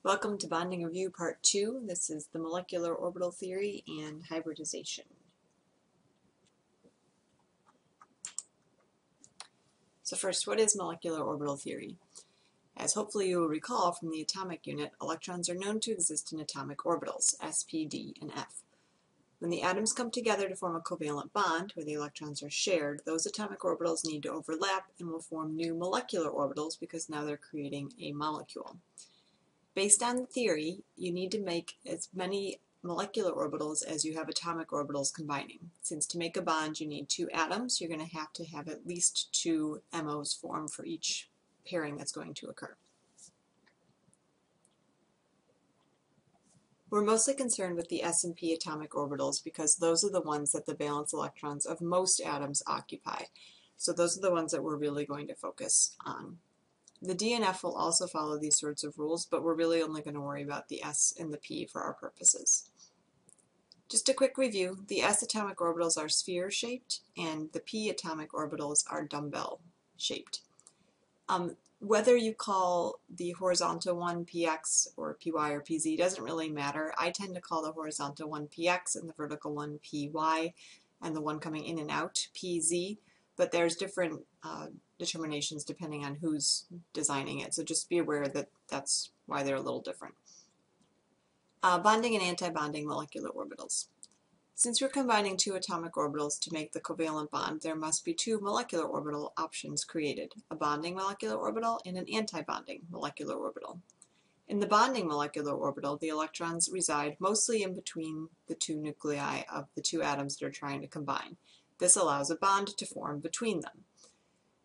Welcome to Bonding Review Part 2. This is the molecular orbital theory and hybridization. So first, what is molecular orbital theory? As hopefully you will recall from the atomic unit, electrons are known to exist in atomic orbitals, s, p, d, and f. When the atoms come together to form a covalent bond, where the electrons are shared, those atomic orbitals need to overlap and will form new molecular orbitals because now they're creating a molecule. Based on the theory, you need to make as many molecular orbitals as you have atomic orbitals combining. Since to make a bond you need two atoms, you're going to have at least two MOs formed for each pairing that's going to occur. We're mostly concerned with the s and p atomic orbitals because those are the ones that the valence electrons of most atoms occupy. So those are the ones that we're really going to focus on. The D and F will also follow these sorts of rules, but we're really only going to worry about the S and the P for our purposes. Just a quick review, the S atomic orbitals are sphere-shaped and the P atomic orbitals are dumbbell-shaped. Whether you call the horizontal one PX or PY or PZ doesn't really matter. I tend to call the horizontal one PX and the vertical one PY and the one coming in and out PZ, but there's different determinations depending on who's designing it, so just be aware that that's why they're a little different. Bonding and anti-bonding molecular orbitals. Since we're combining two atomic orbitals to make the covalent bond, there must be two molecular orbital options created, a bonding molecular orbital and an anti-bonding molecular orbital. In the bonding molecular orbital, the electrons reside mostly in between the two nuclei of the two atoms that are trying to combine. This allows a bond to form between them.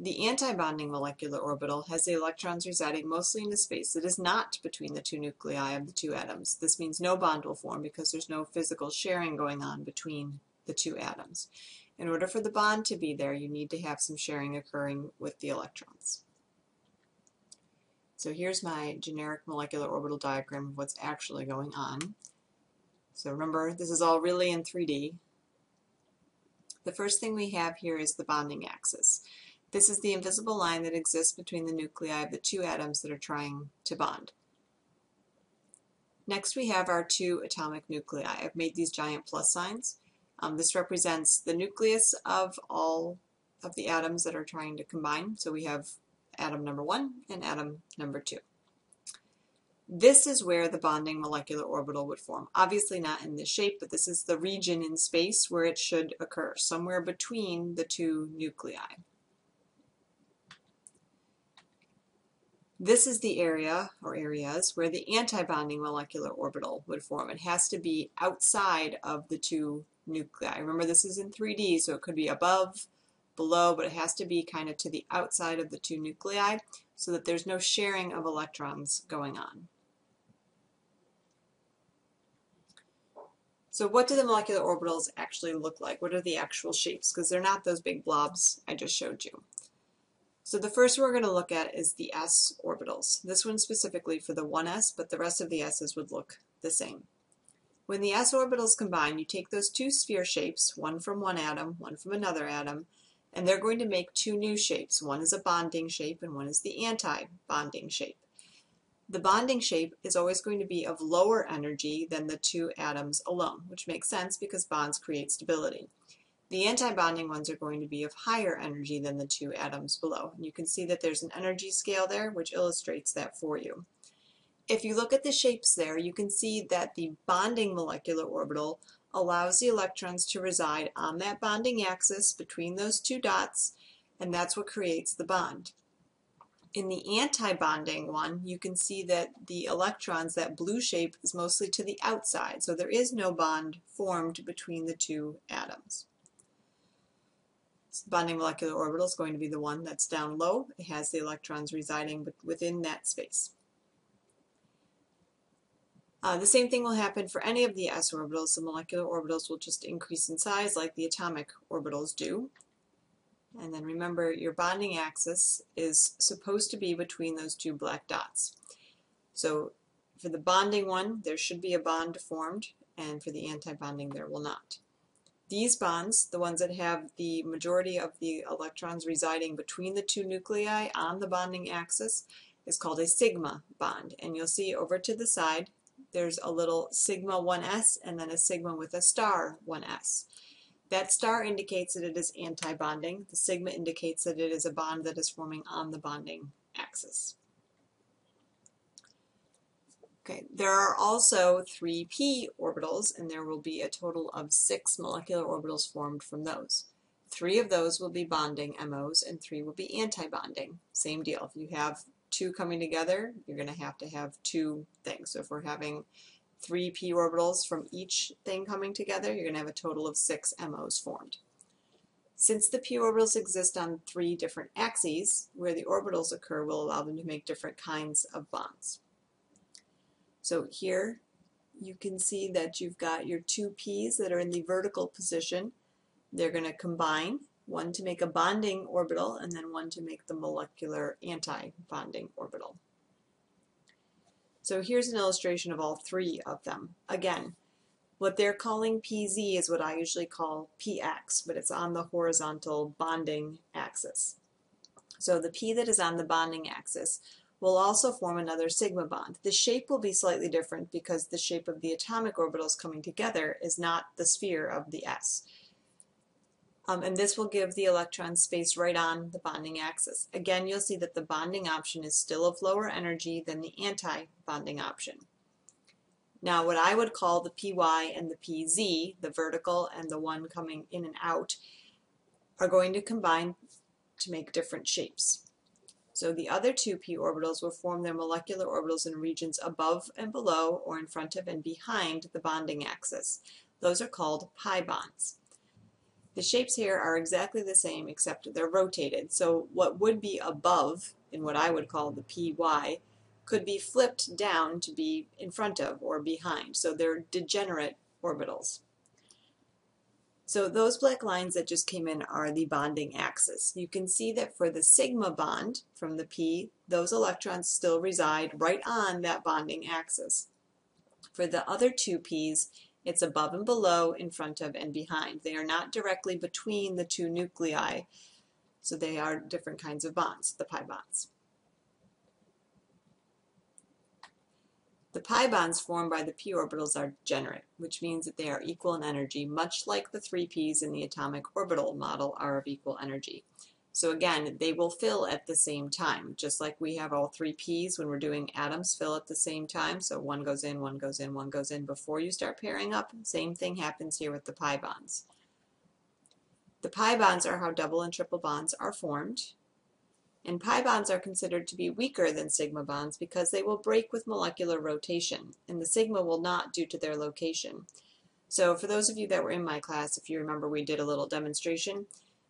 The anti-bonding molecular orbital has the electrons residing mostly in a space that is not between the two nuclei of the two atoms. This means no bond will form because there's no physical sharing going on between the two atoms. In order for the bond to be there, you need to have some sharing occurring with the electrons. So here's my generic molecular orbital diagram of what's actually going on. So remember, this is all really in 3D. The first thing we have here is the bonding axis. This is the invisible line that exists between the nuclei of the two atoms that are trying to bond. Next we have our two atomic nuclei. I've made these giant plus signs. This represents the nucleus of all of the atoms that are trying to combine. So we have atom number 1 and atom number 2. This is where the bonding molecular orbital would form. Obviously not in this shape, but this is the region in space where it should occur, somewhere between the two nuclei. This is the area, or areas, where the anti-bonding molecular orbital would form. It has to be outside of the two nuclei. Remember, this is in 3D, so it could be above, below, but it has to be kind of to the outside of the two nuclei so that there's no sharing of electrons going on. So what do the molecular orbitals actually look like? What are the actual shapes? Because they're not those big blobs I just showed you. So the first we're going to look at is the s orbitals. This one specifically for the 1s, but the rest of the s's would look the same. When the s orbitals combine, you take those two sphere shapes, one from one atom, one from another atom, and they're going to make two new shapes. One is a bonding shape and one is the anti-bonding shape. The bonding shape is always going to be of lower energy than the two atoms alone, which makes sense because bonds create stability. The anti-bonding ones are going to be of higher energy than the two atoms below. And you can see that there's an energy scale there which illustrates that for you. If you look at the shapes there, you can see that the bonding molecular orbital allows the electrons to reside on that bonding axis between those two dots, and that's what creates the bond. In the anti-bonding one, you can see that the electrons, that blue shape, is mostly to the outside, so there is no bond formed between the two atoms. The bonding molecular orbital is going to be the one that's down low. It has the electrons residing within that space. The same thing will happen for any of the s orbitals. The molecular orbitals will just increase in size like the atomic orbitals do. And then remember, your bonding axis is supposed to be between those two black dots. So for the bonding one, there should be a bond formed, and for the anti-bonding, there will not. These bonds, the ones that have the majority of the electrons residing between the two nuclei on the bonding axis, is called a sigma bond. And you'll see over to the side there's a little sigma 1s and then a sigma with a star 1s. That star indicates that it is anti-bonding. The sigma indicates that it is a bond that is forming on the bonding axis. Okay, there are also 3p orbitals, and there will be a total of 6 molecular orbitals formed from those. 3 of those will be bonding MOs, and 3 will be anti-bonding. Same deal. If you have 2 coming together, you're going to have 2 things. So if we're having 3 p orbitals from each thing coming together, you're going to have a total of 6 MOs formed. Since the p orbitals exist on 3 different axes, where the orbitals occur will allow them to make different kinds of bonds. So here you can see that you've got your 2 p's that are in the vertical position. They're going to combine, one to make a bonding orbital and then one to make the molecular anti-bonding orbital. So here's an illustration of all 3 of them. Again, what they're calling PZ is what I usually call PX, but it's on the horizontal bonding axis. So the P that is on the bonding axis will also form another sigma bond. The shape will be slightly different because the shape of the atomic orbitals coming together is not the sphere of the S. And this will give the electron space right on the bonding axis. Again, you'll see that the bonding option is still of lower energy than the anti-bonding option. Now, what I would call the PY and the PZ, the vertical and the one coming in and out, are going to combine to make different shapes. So the other 2 p orbitals will form their molecular orbitals in regions above and below or in front of and behind the bonding axis. Those are called pi bonds. The shapes here are exactly the same except they're rotated. So what would be above in what I would call the PY could be flipped down to be in front of or behind. So they're degenerate orbitals. So those black lines that just came in are the bonding axis. You can see that for the sigma bond from the P, those electrons still reside right on that bonding axis. For the other 2 P's, it's above and below, in front of, and behind. They are not directly between the 2 nuclei, so they are different kinds of bonds, the pi bonds. The pi bonds formed by the p orbitals are degenerate, which means that they are equal in energy, much like the 3 p's in the atomic orbital model are of equal energy. So again, they will fill at the same time, just like we have all 3 p's when we're doing atoms fill at the same time. So one goes in, one goes in, one goes in before you start pairing up. Same thing happens here with the pi bonds. The pi bonds are how double and triple bonds are formed. And pi bonds are considered to be weaker than sigma bonds because they will break with molecular rotation, and the sigma will not due to their location. So for those of you that were in my class, if you remember, we did a little demonstration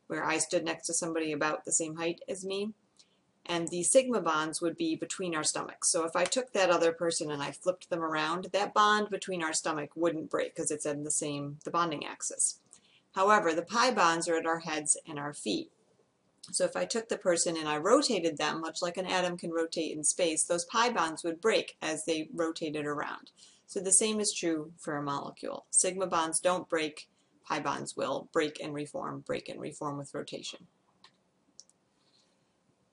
where I stood next to somebody about the same height as me, and the sigma bonds would be between our stomachs. So if I took that other person and I flipped them around, that bond between our stomach wouldn't break because it's in the bonding axis. However, the pi bonds are at our heads and our feet. So if I took the person and I rotated them, much like an atom can rotate in space, those pi bonds would break as they rotated around. So the same is true for a molecule. Sigma bonds don't break, pi bonds will break and reform with rotation.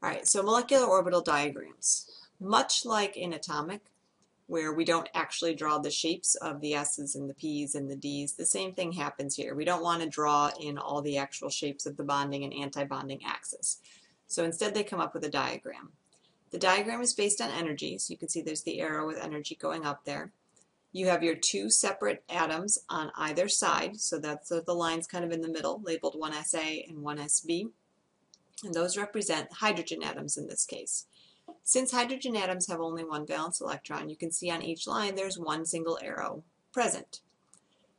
All right, so molecular orbital diagrams. Much like in atomic, where we don't actually draw the shapes of the S's and the P's and the D's, the same thing happens here. We don't want to draw in all the actual shapes of the bonding and anti-bonding axis. So instead they come up with a diagram. The diagram is based on energy, so you can see there's the arrow with energy going up there. You have your 2 separate atoms on either side, so that's the lines kind of in the middle, labeled 1SA and 1SB. And those represent hydrogen atoms in this case. Since hydrogen atoms have only one valence electron, you can see on each line there's one single arrow present.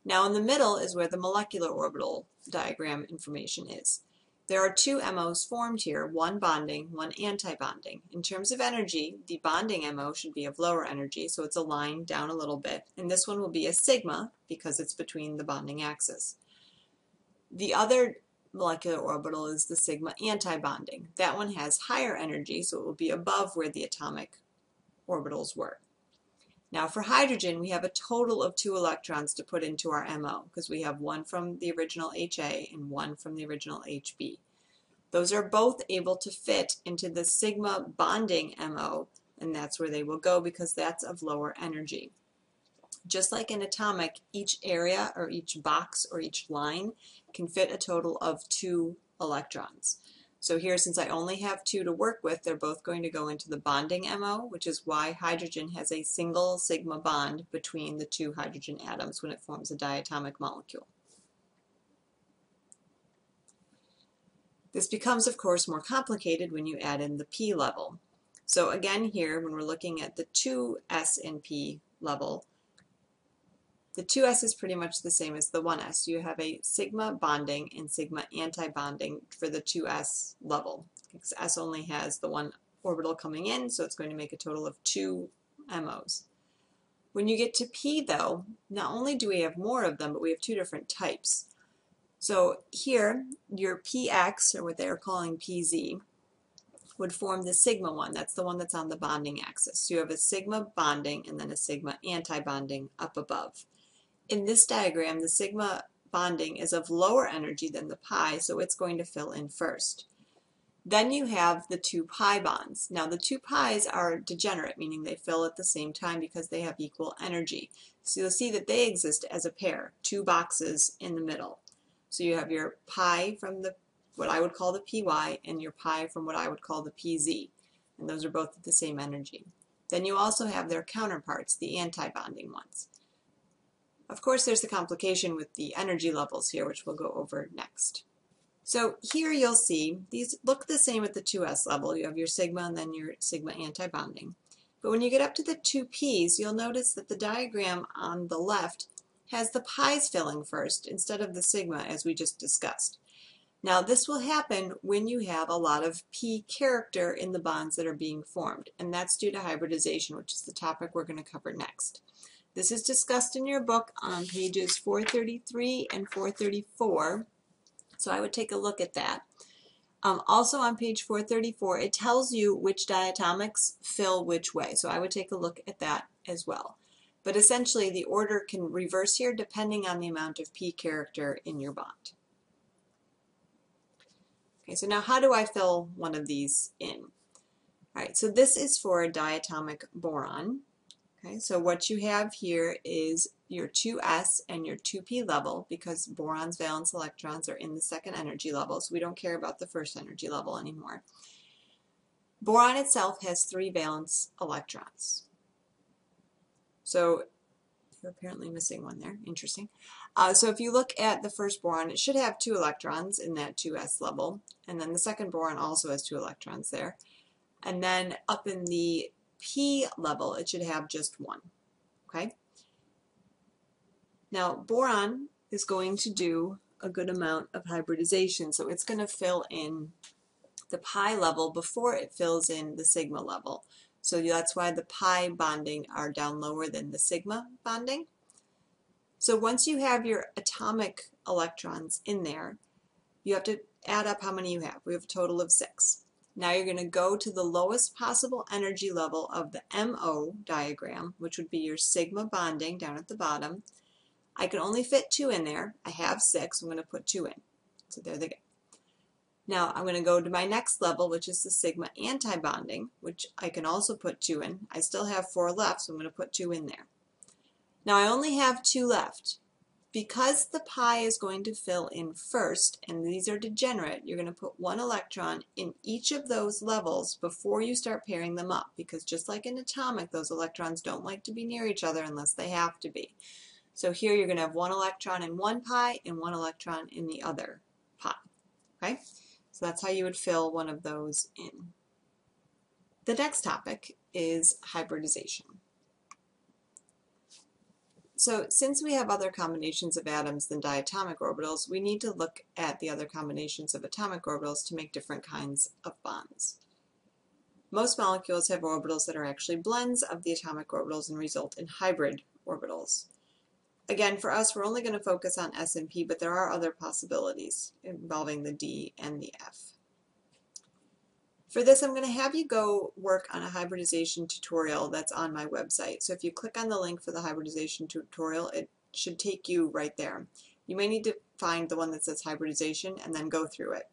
Now in the middle is where the molecular orbital diagram information is. There are 2 MOs formed here, one bonding, one anti-bonding. In terms of energy, the bonding MO should be of lower energy, so it's a line down a little bit, and this one will be a sigma because it's between the bonding axis. The other molecular orbital is the sigma anti-bonding. That one has higher energy, so it will be above where the atomic orbitals were. Now for hydrogen, we have a total of 2 electrons to put into our MO, because we have one from the original HA and one from the original HB. Those are both able to fit into the sigma bonding MO, and that's where they will go because that's of lower energy. Just like in atomic, each area or each box or each line can fit a total of 2 electrons. So here, since I only have 2 to work with, they're both going to go into the bonding MO, which is why hydrogen has a single sigma bond between the 2 hydrogen atoms when it forms a diatomic molecule. This becomes, of course, more complicated when you add in the P level. So again here, when we're looking at the 2s and P level, the 2s is pretty much the same as the 1s. You have a sigma bonding and sigma anti-bonding for the 2s level. Because s only has the 1 orbital coming in, so it's going to make a total of 2 MOs. When you get to P, though, not only do we have more of them, but we have 2 different types. So here, your PX, or what they are calling PZ, would form the sigma one. That's the one that's on the bonding axis. So you have a sigma bonding and then a sigma anti-bonding up above. In this diagram, the sigma bonding is of lower energy than the pi, so it's going to fill in first. Then you have the 2 pi bonds. Now the 2 pi's are degenerate, meaning they fill at the same time because they have equal energy. So you'll see that they exist as a pair, 2 boxes in the middle. So you have your pi from what I would call the py and your pi from what I would call the pz. And those are both at the same energy. Then you also have their counterparts, the anti-bonding ones. Of course, there's the complication with the energy levels here, which we'll go over next. So here you'll see these look the same at the 2s level. You have your sigma and then your sigma anti-bonding. But when you get up to the 2 p's, you'll notice that the diagram on the left has the pi's filling first instead of the sigma, as we just discussed. Now this will happen when you have a lot of p character in the bonds that are being formed, and that's due to hybridization, which is the topic we're going to cover next. This is discussed in your book on pages 433 and 434, so I would take a look at that. Also on page 434, it tells you which diatomics fill which way, so I would take a look at that as well. But essentially, the order can reverse here depending on the amount of p character in your bond. Okay, so now how do I fill one of these in? All right, so this is for a diatomic boron. Okay, so what you have here is your 2s and your 2p level, because boron's valence electrons are in the second energy level, so we don't care about the first energy level anymore. Boron itself has 3 valence electrons. So you're apparently missing one there. Interesting. So if you look at the first boron, it should have 2 electrons in that 2s level, and then the second boron also has 2 electrons there. And then up in the p level, it should have just 1. Okay? Now, boron is going to do a good amount of hybridization, so it's going to fill in the pi level before it fills in the sigma level. So that's why the pi bonding are down lower than the sigma bonding. So once you have your atomic electrons in there, you have to add up how many you have. We have a total of 6. Now you're going to go to the lowest possible energy level of the MO diagram, which would be your sigma bonding down at the bottom. I can only fit 2 in there. I have 6. I'm going to put 2 in. So there they go. Now I'm going to go to my next level, which is the sigma anti-bonding, which I can also put 2 in. I still have 4 left, so I'm going to put 2 in there. Now I only have 2 left. Because the pi is going to fill in first, and these are degenerate, you're going to put 1 electron in each of those levels before you start pairing them up, because just like in atomic, those electrons don't like to be near each other unless they have to be. So here you're going to have 1 electron in one pi and 1 electron in the other pi. Okay? So that's how you would fill one of those in. The next topic is hybridization. So since we have other combinations of atoms than diatomic orbitals, we need to look at the other combinations of atomic orbitals to make different kinds of bonds. Most molecules have orbitals that are actually blends of the atomic orbitals and result in hybrid orbitals. Again, for us, we're only going to focus on S and P, but there are other possibilities involving the D and the F. For this, I'm going to have you go work on a hybridization tutorial that's on my website. So if you click on the link for the hybridization tutorial, it should take you right there. You may need to find the one that says hybridization and then go through it.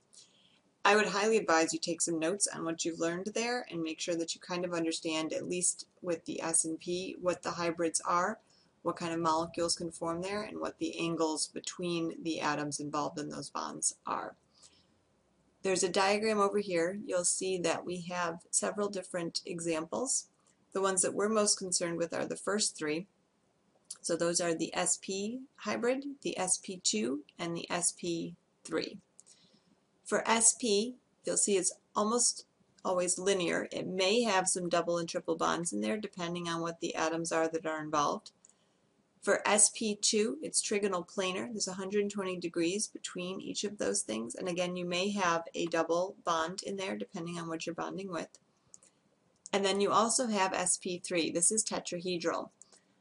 I would highly advise you take some notes on what you've learned there and make sure that you kind of understand, at least with the S&P, what the hybrids are, what kind of molecules can form there, and what the angles between the atoms involved in those bonds are. There's a diagram over here. You'll see that we have several different examples. The ones that we're most concerned with are the first three. So those are the SP hybrid, the SP2, and the SP3. For SP, you'll see it's almost always linear. It may have some double and triple bonds in there depending on what the atoms are that are involved. For SP2, it's trigonal planar. There's 120 degrees between each of those things. And again, you may have a double bond in there depending on what you're bonding with. And then you also have SP3. This is tetrahedral.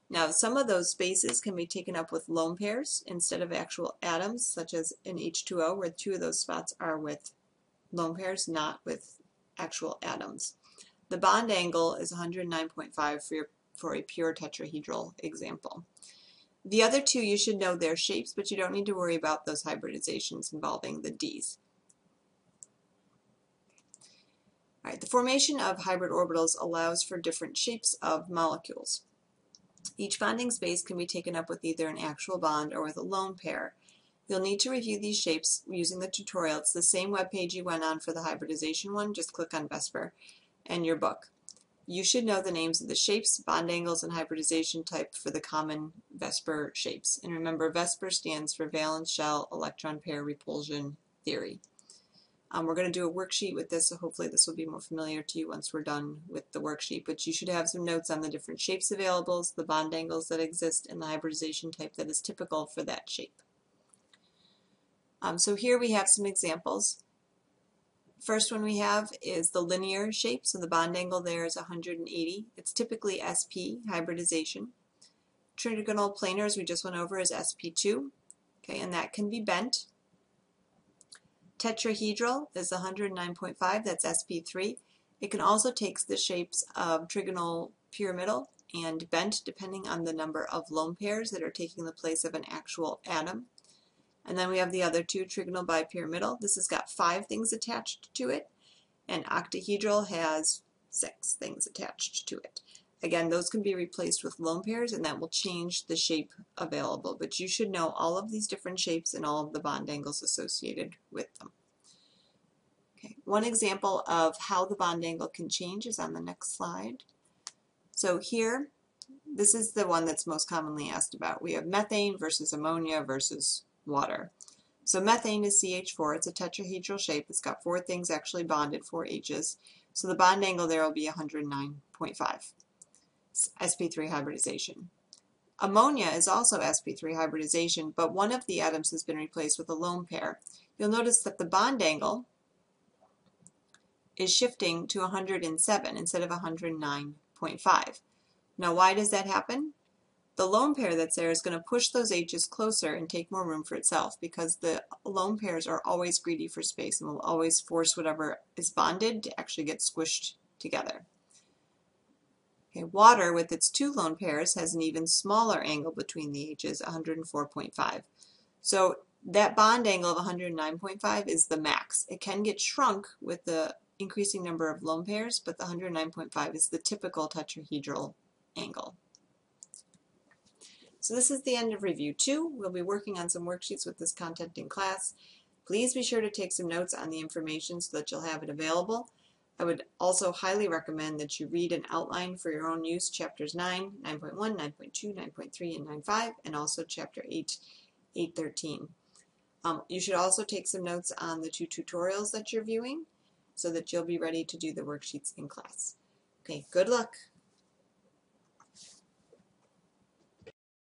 Now, some of those spaces can be taken up with lone pairs instead of actual atoms, such as in H2O, where 2 of those spots are with lone pairs, not with actual atoms. The bond angle is 109.5 for a pure tetrahedral example. The other two, you should know their shapes, but you don't need to worry about those hybridizations involving the Ds. All right, the formation of hybrid orbitals allows for different shapes of molecules. Each bonding space can be taken up with either an actual bond or with a lone pair. You'll need to review these shapes using the tutorial. It's the same web page you went on for the hybridization one. Just click on VSEPR and your book. You should know the names of the shapes, bond angles, and hybridization type for the common VSEPR shapes. And remember, VSEPR stands for valence shell electron pair repulsion theory. We're going to do a worksheet with this, so hopefully this will be more familiar to you once we're done with the worksheet. But you should have some notes on the different shapes available, the bond angles that exist, and the hybridization type that is typical for that shape. So here we have some examples. First one we have is the linear shape, so the bond angle there is 180. It's typically SP, hybridization. Trigonal planar, as we just went over, is SP2, okay, and that can be bent. Tetrahedral is 109.5, that's SP3. It can also take the shapes of trigonal pyramidal and bent depending on the number of lone pairs that are taking the place of an actual atom. And then we have the other two, trigonal bipyramidal. This has got 5 things attached to it, and octahedral has 6 things attached to it. Again, those can be replaced with lone pairs, and that will change the shape available. But you should know all of these different shapes and all of the bond angles associated with them. Okay. One example of how the bond angle can change is on the next slide. So here, this is the one that's most commonly asked about. We have methane versus ammonia versus water. So methane is CH4. It's a tetrahedral shape. It's got 4 things actually bonded, 4 H's. So the bond angle there will be 109.5. sp3 hybridization. Ammonia is also sp3 hybridization, but one of the atoms has been replaced with a lone pair. You'll notice that the bond angle is shifting to 107 instead of 109.5. Now, why does that happen? The lone pair that's there is going to push those H's closer and take more room for itself, because the lone pairs are always greedy for space and will always force whatever is bonded to actually get squished together. Okay, water with its 2 lone pairs has an even smaller angle between the H's, 104.5. So that bond angle of 109.5 is the max. It can get shrunk with the increasing number of lone pairs, but the 109.5 is the typical tetrahedral angle. So this is the end of Review 2. We'll be working on some worksheets with this content in class. Please be sure to take some notes on the information so that you'll have it available. I would also highly recommend that you read and outline for your own use Chapters 9, 9.1, 9.2, 9.3, and 9.5, and also Chapter 8, 8.13. You should also take some notes on the 2 tutorials that you're viewing so that you'll be ready to do the worksheets in class. Okay, good luck.